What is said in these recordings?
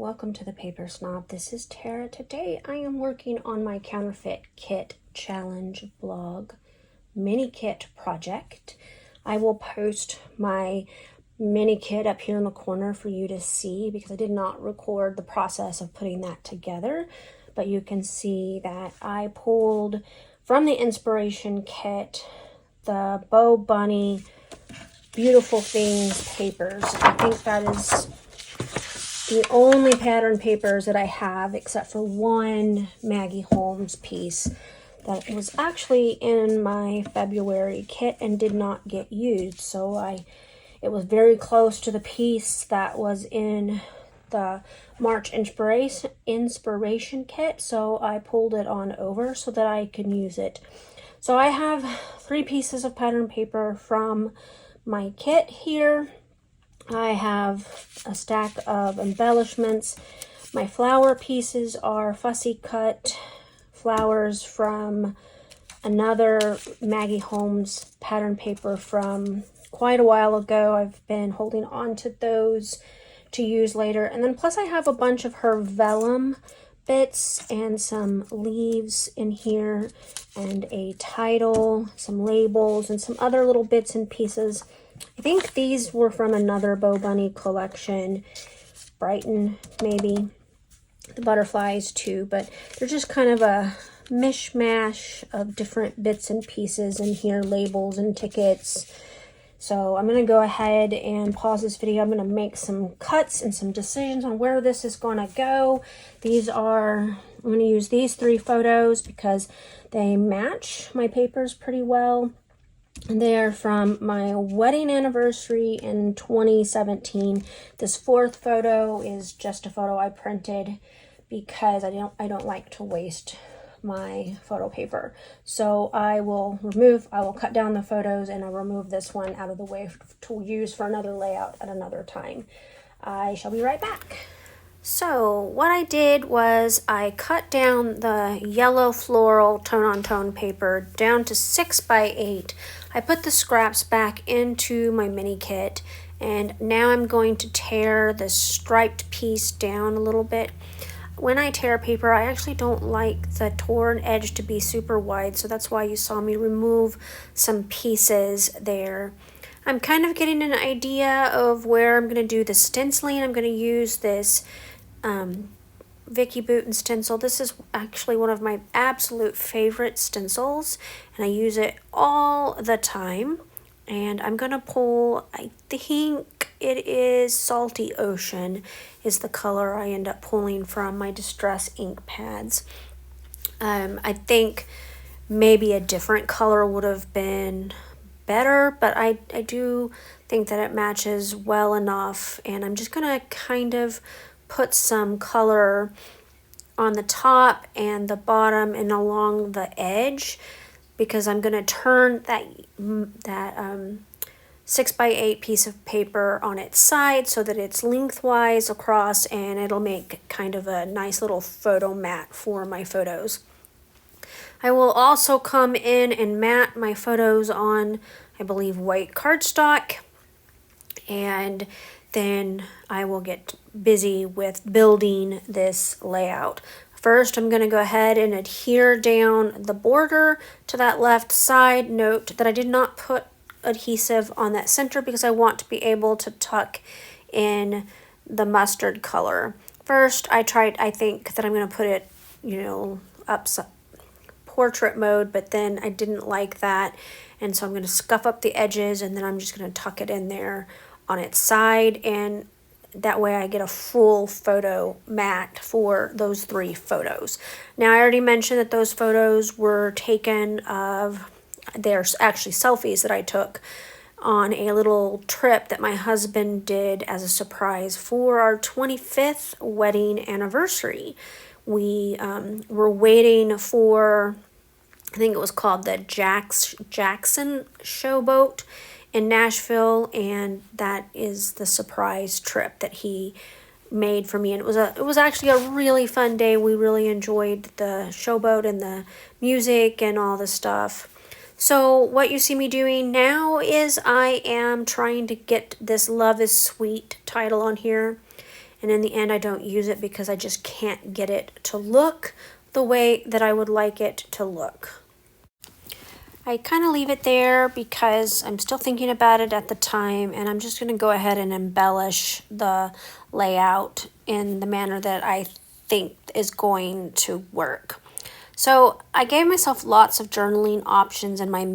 welcome to the Paper Snob. This is Tara. Today I am working on my Counterfeit Kit Challenge blog mini kit project. I will post my mini kit up here in the corner for you to see because I did not record the process of putting that together, but you can see that I pulled from the inspiration kit the Bow Bunny Beautiful Things papers. I think that is the only pattern papers that I have, except for one Maggie Holmes piece that was actually in my February kit and did not get used. So it was very close to the piece that was in the March inspiration kit, so I pulled it on over so that I can use it. So I have 3 pieces of pattern paper from my kit here. I have a stack of embellishments. My flower pieces are fussy cut flowers from another Maggie Holmes pattern paper from quite a while ago. I've been holding on to those to use later. And then plus I have a bunch of her vellum bits and some leaves in here and a title, some labels, and some other little bits and pieces. I think these were from another Bow Bunny collection, Brighton maybe, the butterflies too, but they're just kind of a mishmash of different bits and pieces in here, labels and tickets. So I'm going to go ahead and pause this video. I'm going to make some cuts and some decisions on where this is going to go. I'm going to use these 3 photos because they match my papers pretty well. And they are from my wedding anniversary in 2017. This 4th photo is just a photo I printed because I don't like to waste my photo paper. So I will cut down the photos and I'll remove this one out of the way to use for another layout at another time. I shall be right back. So what I did was I cut down the yellow floral tone-on-tone paper down to 6 by 8. I put the scraps back into my mini kit, and now I'm going to tear the striped piece down a little bit. When I tear paper, I actually don't like the torn edge to be super wide, so that's why you saw me remove some pieces there. I'm kind of getting an idea of where I'm going to do the stenciling. I'm going to use this Vicky Bouton stencil. This is actually one of my absolute favorite stencils, and I use it all the time. And I'm going to pull, I think it is Salty Ocean is the color I end up pulling from my Distress ink pads. I think maybe a different color would have been better, but I do think that it matches well enough, and I'm just going to kind of put some color on the top and the bottom and along the edge because I'm going to turn that 6 by 8 piece of paper on its side so that it's lengthwise across, and it'll make kind of a nice little photo mat for my photos. I will also come in and mat my photos on, I believe, white cardstock, and then I will get busy with building this layout. First, I'm going to go ahead and adhere down the border to that left side. Note that I did not put adhesive on that center because I want to be able to tuck in the mustard color. First, I think that I'm going to put it, up portrait mode, but then I didn't like that. And so I'm going to scuff up the edges, and then I'm just going to tuck it in there on its side, and that way I get a full photo mat for those 3 photos. Now I already mentioned that those photos were taken they're actually selfies that I took on a little trip that my husband did as a surprise for our 25th wedding anniversary. We were waiting for, I think it was called the Jackson Showboat in Nashville, and that is the surprise trip that he made for me, and it was actually a really fun day. We really enjoyed the showboat and the music and all the stuff. So what you see me doing now is I am trying to get this Love is Sweet title on here, and in the end I don't use it because I just can't get it to look the way that I would like it to look. I kind of leave it there because I'm still thinking about it at the time, and I'm just going to go ahead and embellish the layout in the manner that I think is going to work. So I gave myself lots of journaling options in my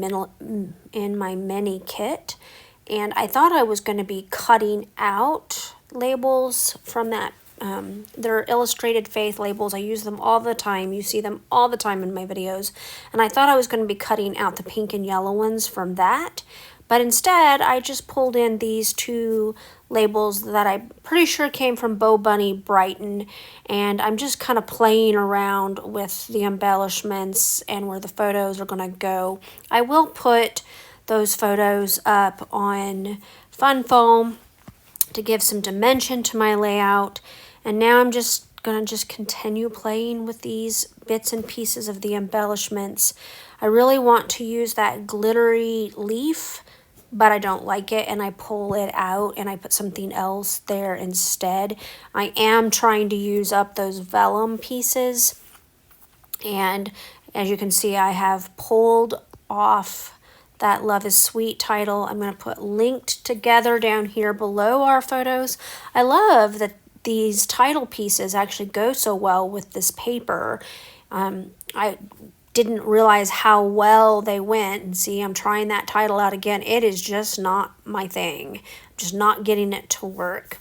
mini kit, and I thought I was going to be cutting out labels from that. They're illustrated faith labels. I use them all the time. You see them all the time in my videos. And I thought I was going to be cutting out the pink and yellow ones from that. But instead, I just pulled in these two labels that I'm pretty sure came from Bo Bunny Brighton. And I'm just kind of playing around with the embellishments and where the photos are going to go. I will put those photos up on Fun Foam to give some dimension to my layout. And now I'm just going to continue playing with these bits and pieces of the embellishments. I really want to use that glittery leaf, but I don't like it, and I pull it out and I put something else there instead. I am trying to use up those vellum pieces, and as you can see, I have pulled off that Love is Sweet title. I'm going to put linked together down here below our photos. I love that these title pieces actually go so well with this paper. I didn't realize how well they went, and see, I'm trying that title out again. It is just not my thing. I'm just not getting it to work.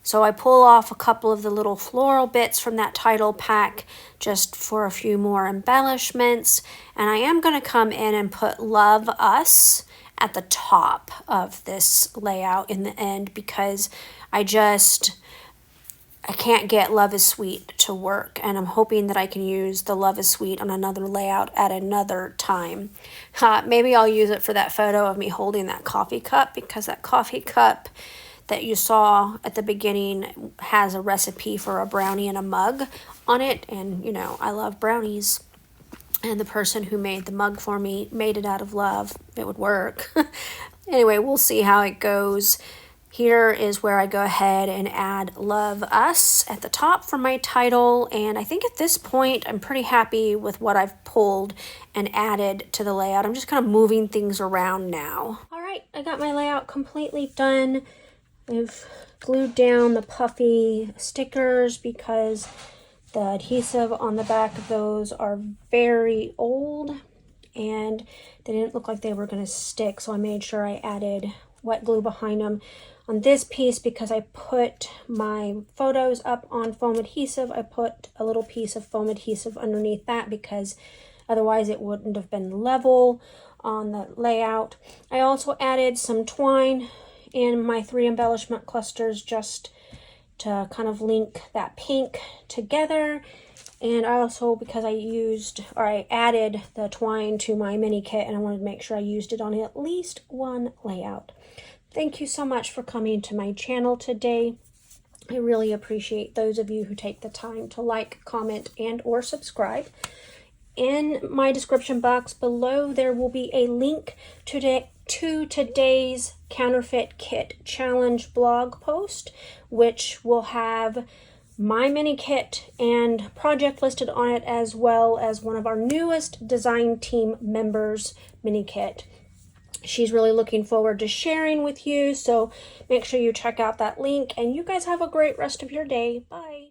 So I pull off a couple of the little floral bits from that title pack just for a few more embellishments. And I am going to come in and put Love Us at the top of this layout in the end, because I can't get Love is Sweet to work, and I'm hoping that I can use the Love is Sweet on another layout at another time. Maybe I'll use it for that photo of me holding that coffee cup, because that coffee cup that you saw at the beginning has a recipe for a brownie and a mug on it, and you know, I love brownies, and the person who made the mug for me made it out of love. It would work. Anyway, we'll see how it goes. Here is where I go ahead and add Love Us at the top for my title, and I think at this point I'm pretty happy with what I've pulled and added to the layout. I'm just kind of moving things around now. All right, I got my layout completely done. I've glued down the puffy stickers because the adhesive on the back of those are very old and they didn't look like they were going to stick, so I made sure I added wet glue behind them. On this piece, because I put my photos up on foam adhesive, I put a little piece of foam adhesive underneath that because otherwise it wouldn't have been level on the layout. I also added some twine in my 3 embellishment clusters just to kind of link that pink together. And I also, because I added the twine to my mini kit, and I wanted to make sure I used it on at least one layout. Thank you so much for coming to my channel today. I really appreciate those of you who take the time to like, comment, and or subscribe. In my description box below, there will be a link to today's Counterfeit Kit Challenge blog post, which will have my mini kit and project listed on it, as well as one of our newest design team members' mini kit. She's really looking forward to sharing with you, so make sure you check out that link, and you guys have a great rest of your day. Bye.